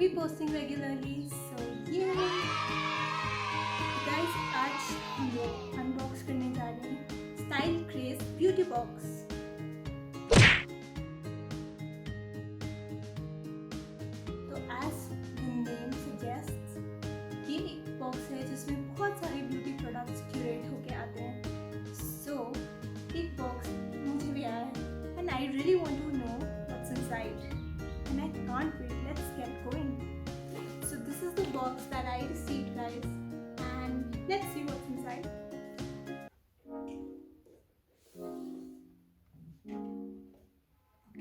be posting regularly. So yeah, guys, आज हम लोग अनबॉक्स करने जा रहे हैं स्टाइल क्रेज ब्यूटी बॉक्स। तो एज द नेम सजेस्ट्स, ये एक बॉक्स है जिसमें बहुत सारे ब्यूटी प्रोडक्ट्स क्यूरेट होके आते हैं। सो एक बॉक्स मुझे भी आया है and I really want to know what's inside and I can't wait. Let's get going. So this is the box that I received, guys, and let's see what's inside.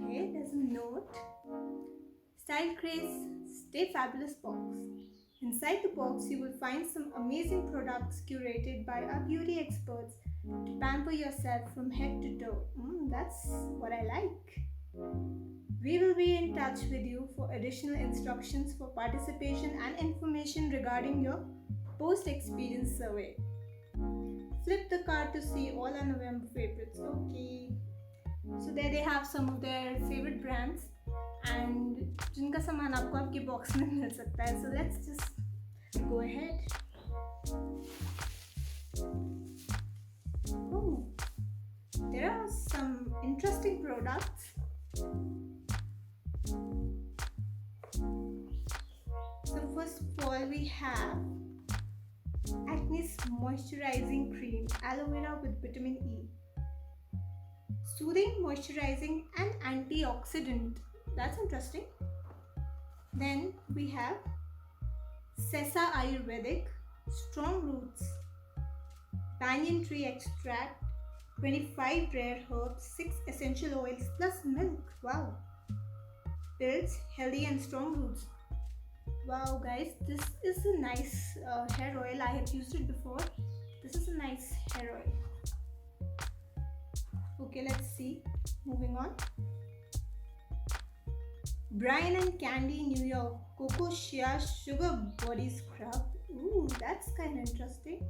Okay, there's a note. Style Craze Stay Fabulous box. Inside the box you will find some amazing products curated by our beauty experts to pamper yourself from head to toe. That's what I like. We will be in touch with you for additional instructions for participation and information regarding your post-experience survey. Flip the card to see all our November favorites. Okay. So there they have some of their favorite brands and जिनका सामान आपको आपकी box में मिल सकता है. So let's just go ahead. Oh, there are some interesting products. So first of all we have Acne's moisturizing cream, aloe vera with vitamin E, soothing, moisturizing and antioxidant. That's interesting. Then we have Sesa Ayurvedic, strong roots, banyan tree extract, 25 rare herbs, 6 essential oils plus milk. Wow. Builds healthy and strong roots. Wow guys, this is a nice hair oil. I have used it before. This is a nice hair oil. Okay, let's see. Moving on. Brian and Candy New York Cocoa Shea Sugar Body Scrub. Ooh, that's kind of interesting.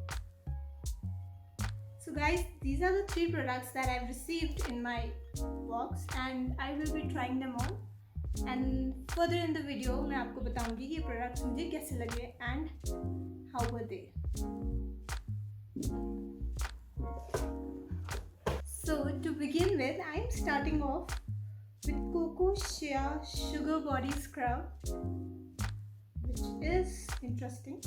So guys, these are the 3 products that I've received in my box and I will be trying them on. And further in the video मैं आपको बताऊंगी कि ये products मुझे कैसे लगे and how were they. So to begin with, I'm starting off with Cocoa Shea Sugar Body Scrub, which is interesting.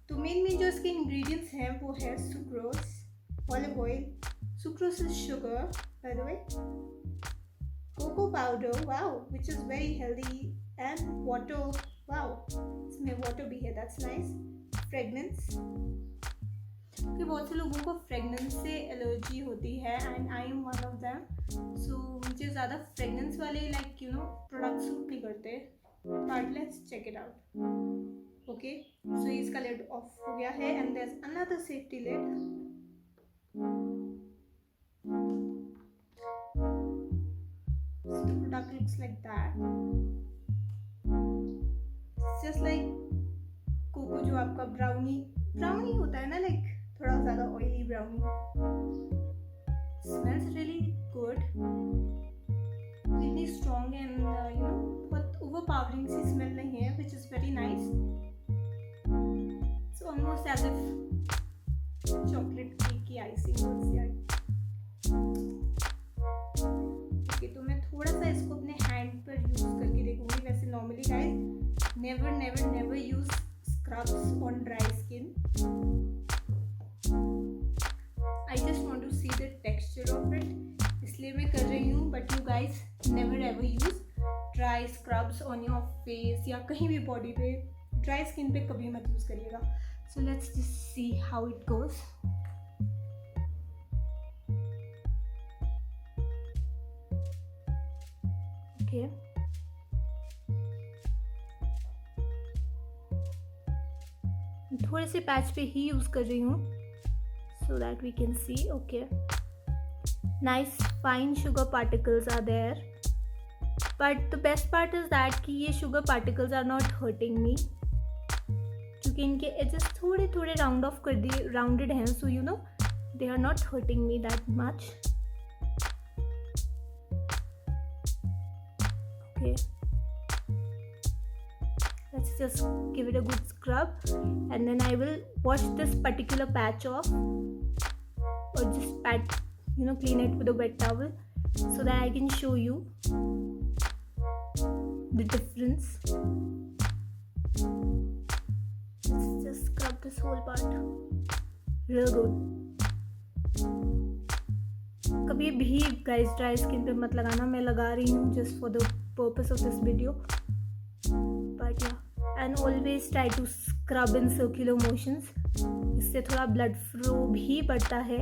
तो main जो इसके ingredients हैं वो है sucrose, olive oil. Sucrose is sugar, by the way. Cocoa powder, wow, which is very healthy, and water, wow, इसमें water भी है, that's nice. Fragrance, कि बहुत से लोगों को fragrance से एलर्जी होती है and I am one of them. So मुझे ज़्यादा fragrance वाले products सूट नहीं करते. But let's check it out. Okay, so इसका lid off हो गया है and there's another safety lid. So the product looks like that. It's just like cocoa जो आपका ब्राउनी होता है ना, like थोड़ा ज़्यादा oily brownie. Smells really good. Really strong and बहुत overpowering सी smell नहीं है, which is very nice. It's almost as if chocolate cake की icing होती है. तो मैं थोड़ा सा इसको अपने हैंड पर यूज करके देखूंगी. वैसे normally guys never use scrubs on dry skin. I just want to see the texture of it, इसलिए मैं कर रही हूँ. But you guys never ever use dry scrubs on your face या कहीं भी बॉडी पे, ड्राई स्किन पे कभी मत यूज करिएगा. So let's just see how it goes. Okay. थोड़े से पैच पे ही यूज कर रही हूँ so that we can see. Okay, nice fine sugar particles are there, but the best part is that कि ये sugar particles are not hurting me क्योंकि इनके edges थोड़े थोड़े round off कर दिए, rounded हैं, so you know they are not hurting me that much. Okay. just give it a good scrub, and then I will wash this particular patch off, or just clean it with a wet towel, so that I can show you the difference. Let's just scrub this whole part real good. कभी भी guys dry skin पे मत लगाना, मैं लगा रही हूँ just for the purpose of this video, but yeah, and always try to scrub in circular motions. इससे थोड़ा blood flow भी बढ़ता है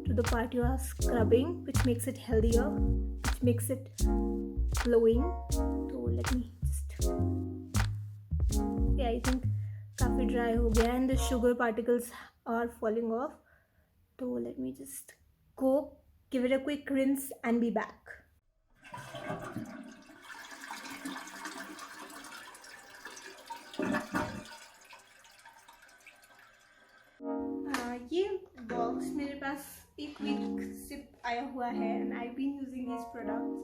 to the part you are scrubbing, which makes it healthier, which makes it glowing. So let me just, yeah, I think काफ़ी dry हो गया and the sugar particles are falling off. So let me just go give it a quick rinse and be back. ये box मेरे पास एक week से आया हुआ है and I've been using these products.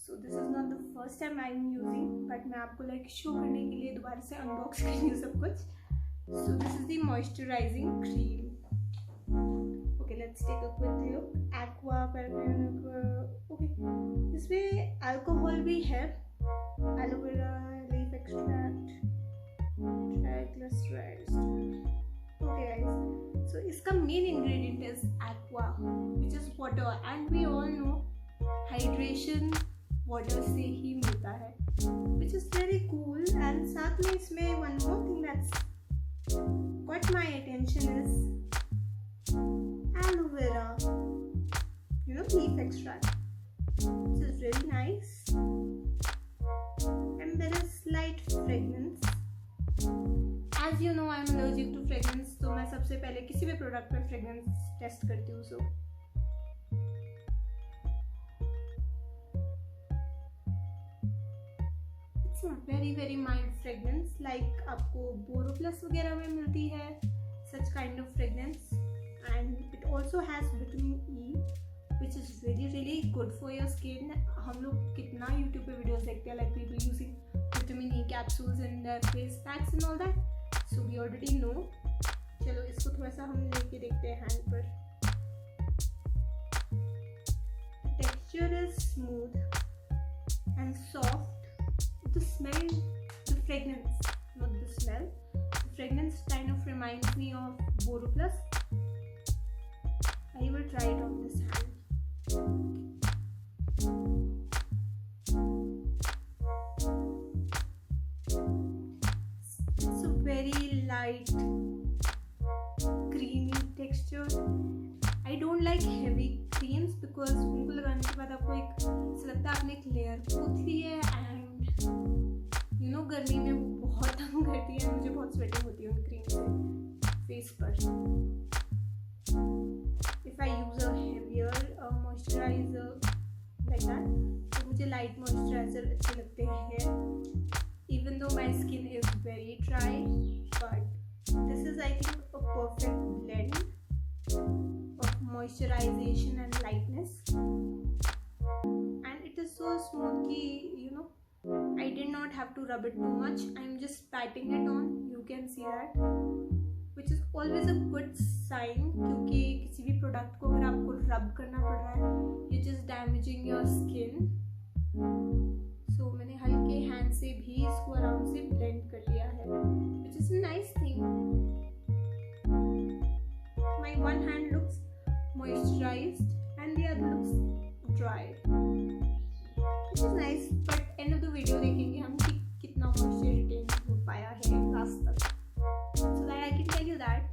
So this is not the first time I'm using, but मैं आपको like show करने के लिए दोबारा से अनबॉक्स कर रही हूँ सब कुछ. So this is the moisturizing cream. Okay, let's take a quick look. Aqua okay, इसमें अल्कोहल भी है, aloe vera leaf extract, triglycerides. Okay guys, so इसका main ingredient is aqua, which is water, and we all know hydration water से ही मिलता है, which is very cool. And साथ में इसमें one more thing that's got my attention is aloe vera, leaf extract, which is really nice, and there is slight fragrance. As you know, I'm allergic to fragrance, तो मैं सबसे पहले किसी भी product पे फ्रेग्रेंस टेस्ट करती हूँ. So it's a very mild fragrance, like आपको बोरोप्लस वगैरह में मिलती है such kind of fragrance. And it also has vitamin E, which is really good for your skin. हम लोग कितना YouTube पे वीडियोस देखते हैं, like people using vitamin E capsules in their face packs and all that. So we already know. चलो इसको थोड़ा सा हम लेके देखते हैं हैंड पर. Texture is smooth and soft. The smell, the fragrance, not the smell. The fragrance kind of reminds me of Boroplus. I will try it on this hand. It's a very light, creamy texture. I don't like heavy creams because उनको लगाने के बाद आपको एक ऐसा लगता है आपने एक लेयर पोत ली है, and गर्मी में वो बहुत तंग करती है. मुझे बहुत स्वेटिंग होती है उन क्रीम से फेस पर. If I use a heavier moisturizer like that, तो मुझे light moisturizer अच्छे लगते हैं, even though my skin is very dry. But this is, I think, a perfect blend of moisturization and lightness, and it is so smooth कि I did not have to rub it too much. I'm just patting it on. You can see that, which is always a good sign, क्योंकि किसी भी product को अगर आपको रब करना पड़ रहा है, you're just damaging your skin. So मैंने हल्के हैंड से भी इसको आराम से ब्लेंड कर लिया है, which is a nice thing. My one hand looks moisturized and the other looks dry, which is nice. But end of the video देखेंगे हम कि कितना moisture retain हो पाया है लास्ट तक, so that I can tell you that.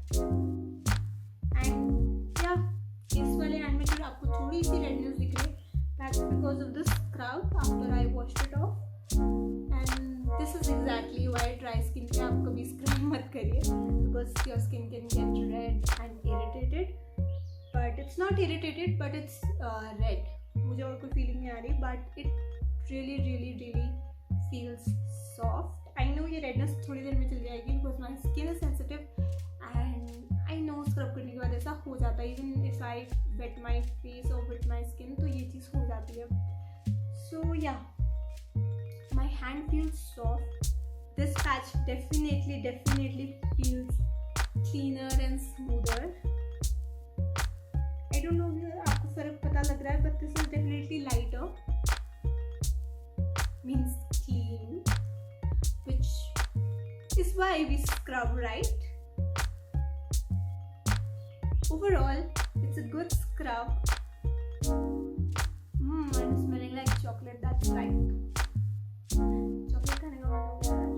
And yeah, इस वाले हैंड में जो आपको थोड़ी सी रेडनेस दिख रही है, that's because of the scrub after I washed it off. And this is exactly why dry skin पे आप कभी scrub मत करिए, because your skin can get red and irritated. But it's not irritated, but it's red. मुझे और कोई feeling नहीं आ रही, but it really feels soft. I know ये redness थोड़ी देर में चल जाएगी because my skin is sensitive, and I know scrub करने के बाद ऐसा हो जाता है. Even if I wet my face or wet my skin, तो ये चीज़ हो जाती है. So yeah, my hand feels soft this patch definitely feels cleaner and smoother. I don't know if आपको फर्क पता लग रहा है, but this is definitely lighter, means clean, which is why we scrub, right? Overall, it's a good scrub. I'm smelling like chocolate, that's right. Chocolate खाने का मन हो गया यार.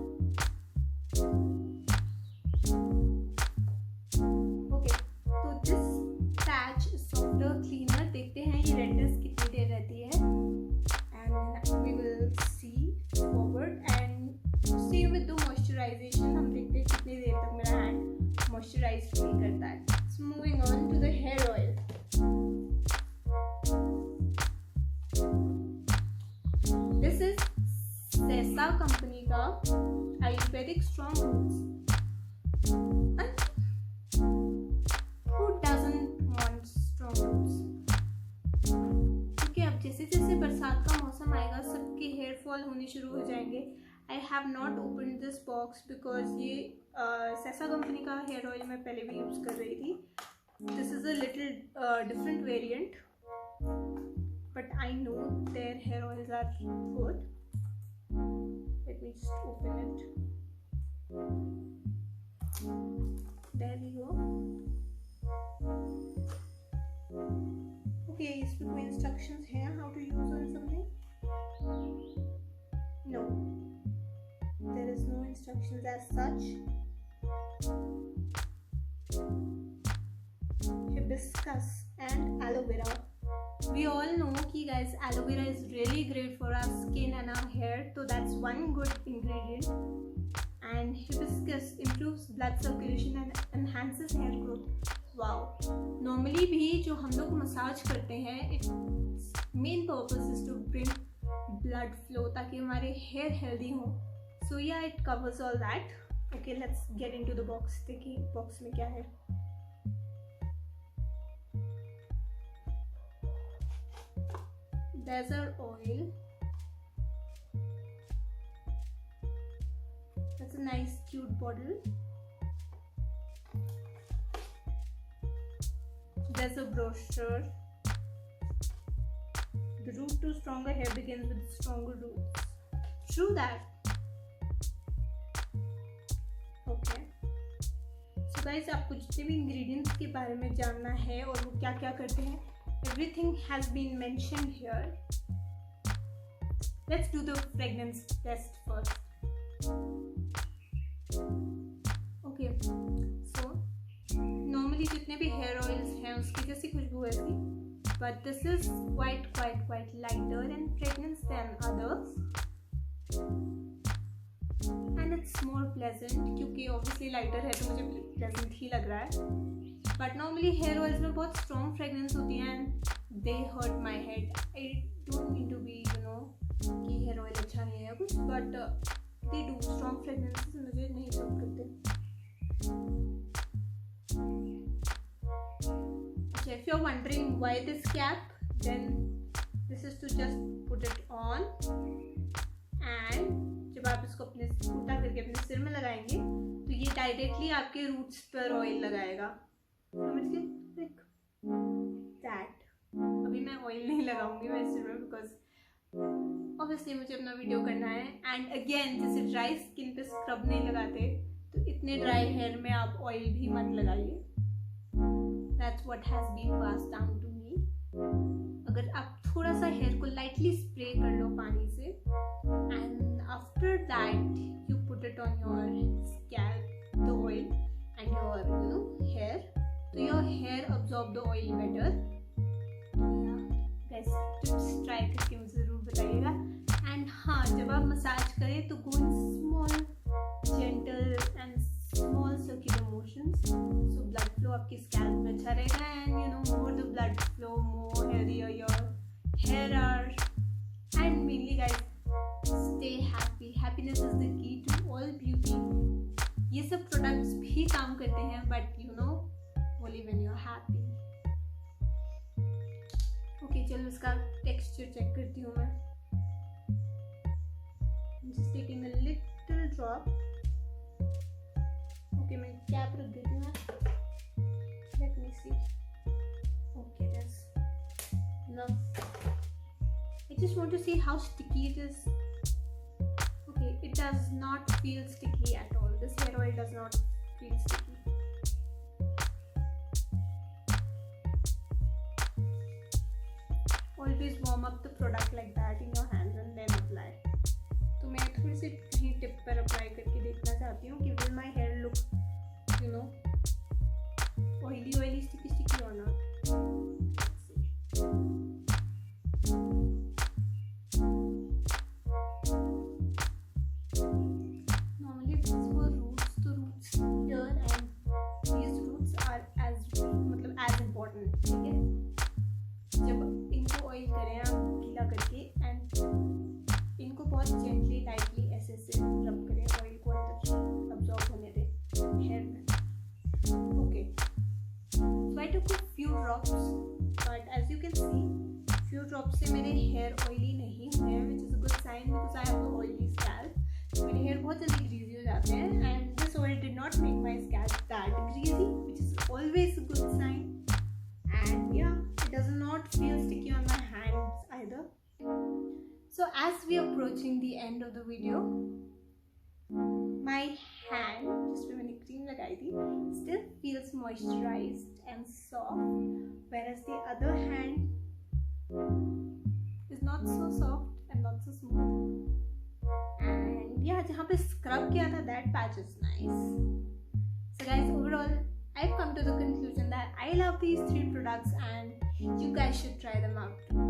Okay, तो this patch is softer, cleaner. देखते हैं ये redness कितनी देर रहती है, and we will see forward. And same with the moisturization, हम देखते हैं कितनी देर तक मेरा hand moisturize feel करता है. So moving on to the hair oil. This is Sesa company का Ayurvedic strong roots. And who doesn't want strong roots? क्योंकि अब जैसे जैसे बरसात का मौसम आएगा सबके हेयर फॉल होने शुरू हो जाएंगे. I have not opened this box because ये Sesa कंपनी का हेयर ऑयल मैं पहले भी यूज़ कर रही थी. This is a little different variant, but I know their hair oils are good. Let me just open it. There we go. Okay, इसमें कोई instructions हैं how to use on something? No, there is no instructions as such. Hibiscus and aloe vera. We all know कि guys aloe vera is really great for our skin and our hair, so that's one good ingredient. And hibiscus improves blood circulation and enhances hair growth. Wow. Normally भी जो हम लोग massage करते हैं, its main purpose is to bring blood flow ताकि हमारे hair healthy हो. So yeah, it covers all that. Okay, let's get into the box. देखिए box में क्या है. There's our oil. That's a nice cute bottle. There's a brochure. The route to stronger hair begins with stronger roots. True that. Okay. So guys, आपको जितने भी ingredients के बारे में जानना है और वो क्या क्या करते हैं, everything has been mentioned here. Let's do the fragrance test first. Okay, so normally जितने भी hair oils हैं उसकी जैसी खुशबू है इसकी, but this is quite lighter in fragrance than others, and it's more pleasant क्योंकि obviously lighter है तो मुझे pleasant ही लग रहा है. But normally hair oils में बहुत strong fragrance होती हैं and they hurt my head. I don't mean to be कि hair oil अच्छा नहीं है कुछ, but they do. Strong fragrances मुझे नहीं सूट करते. Okay, if you're wondering why this cap, then this is to just put it on, and जब आप इसको अपने उल्टा करके अपने सिर में लगाएंगे तो ये डायरेक्टली आपके रूट्स पर ऑयल लगाएगा. समझ गए? Like that. अभी मैं ऑयल नहीं लगाऊंगी मैं सिर में बिकॉज ऑब्वियसली मुझे अपना वीडियो करना है. एंड अगेन जैसे ड्राई स्किन पे स्क्रब नहीं लगाते तो इतने ड्राई हेयर में आप ऑयल भी मत लगाइए. That's what has been passed down to me. अगर आप थोड़ा सा हेयर को लाइटली स्प्रे कर लो पानी से and after that you put it on your scalp the oil and your hair, तो your hair absorb the oil better. Guys tips try करके मुझे ज़रूर बताइएगा. एंड हाँ, जब आप मसाज करें तो go in small gentle and small circular motions, so blood flow आपकी स्कैल्प में अच्छा रहेगा. And more the blood flow, more healthier your hair are. And mainly guys stay happy. Happiness is the key to all beauty. ये सब products भी काम करते हैं but only when you're happy. Okay, चलो इसका टेक्सचर चेक करती हूँ मैं. I'm just taking a little drop. Okay, मैं कैप रख देती हूँ. Let me see. Okay, that's enough. I just want to see how sticky it is. Okay, it does not feel sticky at all. This hair oil does not feel sticky. Always warm up the product like that in your hands and then apply. तो मैं थोड़ी सी कहीं tip पर apply करके देखना चाहती हूँ कि will my hair look, you know, oily, sticky or not. Normally this is for roots, तो roots here and these roots are as important. ठीक है, जब इनको ऑयल करें आप गीला करके एंड इनको बहुत जेंटली लाइटली ऐसे से रब करें, ऑयल को अंदर अब्जॉर्ब होने दें हेयर में. Okay, so I took a few drops but as you can see few drops से मेरे हेयर ऑयली नहीं हुए हैं, which is a good sign because I have a oily scalp. मेरे हेयर बहुत जल्दी ग्रीजी हो जाते हैं and this oil did not make my scalp that greasy, which is always a good sign. And yeah, it does not feel sticky on my hands either. So as we are approaching the end of the video, my hand, just पे मैंने cream लगाई थी, still feels moisturized and soft, whereas the other hand is not so soft and not so smooth. And yeah, जहाँ पे scrub किया था, that patch is nice. So guys, overall I've come to the conclusion that I love these 3 products and you guys should try them out too.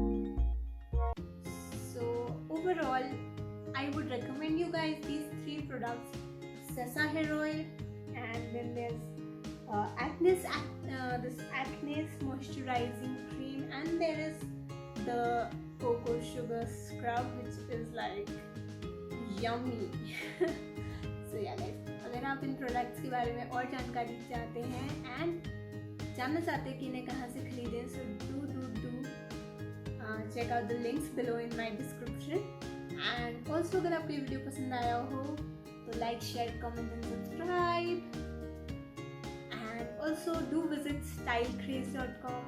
So overall, I would recommend you guys these 3 products: Sesa hair oil, and then there's this Acne's moisturizing cream, and there is the cocoa sugar scrub, which is like yummy. So yeah guys, अगर आप इन products के बारे में और जानकारी चाहते हैं and जानना चाहते हैं कि इन्हें कहाँ से खरीदें, so do check out the links below in my description. And also अगर आपको ये वीडियो पसंद आया हो तो like, share, comment and subscribe. And also do visit stylecraze.com.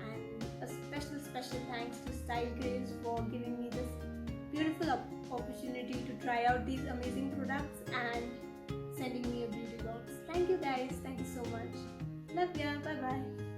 एंड a special thanks to Stylecraze for giving me this beautiful opportunity to try out these amazing products and sending me a beauty box. Thank you guys. Thank you so much. Love ya. Bye bye.